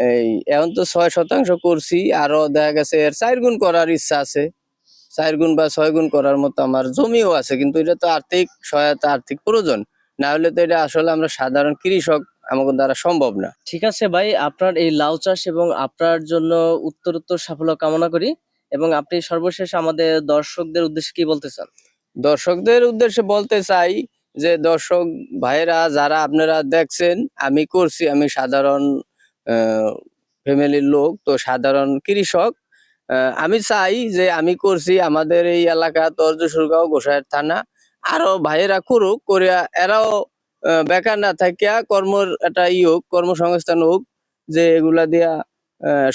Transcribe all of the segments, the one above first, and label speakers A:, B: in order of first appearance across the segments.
A: এই এখন তো 6% করছি, আরো দেখা গেছে এর 4 গুণ করার ইচ্ছা আছে। 4 গুণ বা 6 গুণ করার মতো আমার জমিও আছে, কিন্তু এটা তো আর্থিক সহায়তা, আর্থিক প্রয়োজন। না হলে তো এটা আসলে আমরা সাধারণ কৃষক, আমাদের দ্বারা সম্ভব না।
B: ঠিক আছে ভাই, আপনার এই লাউ চাষ এবং আপনার জন্য উত্তরোত্তর সাফল্য কামনা করি। এবং আপনি সর্বশেষ আমাদের দর্শকদের উদ্দেশ্যে কি বলতে চান?
A: দর্শকদের উদ্দেশ্যে বলতে চাই যে, দর্শক ভাইয়েরা যারা আপনারা দেখছেন, আমি করছি, আমি সাধারণ ফ্যামিলির লোক, তো সাধারণ কৃষক। আমি চাই যে আমি করছি, আমাদের এই এলাকা তর্জসুরগাঁও গোসাইয়ের থানা আরো ভাইয়েরা করুক, করিয়া এরাও বেকার না থাকিয়া কর্মর একটা হোক, কর্মসংস্থান হোক, যে এগুলা দিয়া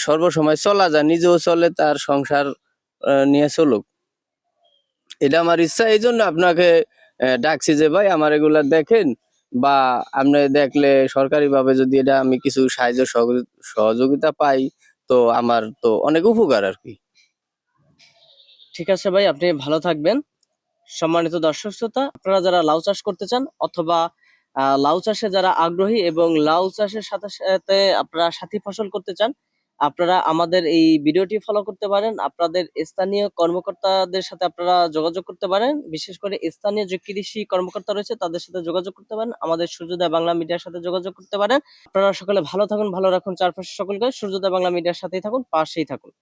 A: সর্বসময় চলা যায়, নিজেও চলে, তার সংসার নিয়ে চলুক। এটা আমার ইচ্ছা, এই জন্য আপনাকে ডাকছি যে ভাই আমার এগুলা দেখেন, বা আপনি দেখলে সরকারি ভাবে যদি এটা আমি কিছু সাহায্য সহযোগিতা পাই, তো আমার তো অনেক উপকার আর কি।
B: ঠিক আছে ভাই, আপনি ভালো থাকবেন। সম্মানিত দর্শক শ্রোতা, আপনারা যারা লাউ চাষ করতে চান অথবা লাউ চাষে যারা আগ্রহী এবং লাউ চাষের সাথে সাথে আপনারা সাথী ফসল করতে চান, আপনারা আমাদের এই ভিডিওটি ফলো করতে পারেন। আপনাদের স্থানীয় কর্মকর্তাদের সাথে আপনারা যোগাযোগ করতে পারেন, বিশেষ করে স্থানীয় যে কৃষি কর্মকর্তা রয়েছে তাদের সাথে যোগাযোগ করতে পারেন, আমাদের সূর্যোদয় বাংলা মিডিয়ার সাথে যোগাযোগ করতে পারেন। আপনারা সকলে ভালো থাকুন, ভালো রাখুন চারপাশে সকলকে। সূর্যোদয় বাংলা মিডিয়ার সাথেই থাকুন, পাশেই থাকুন।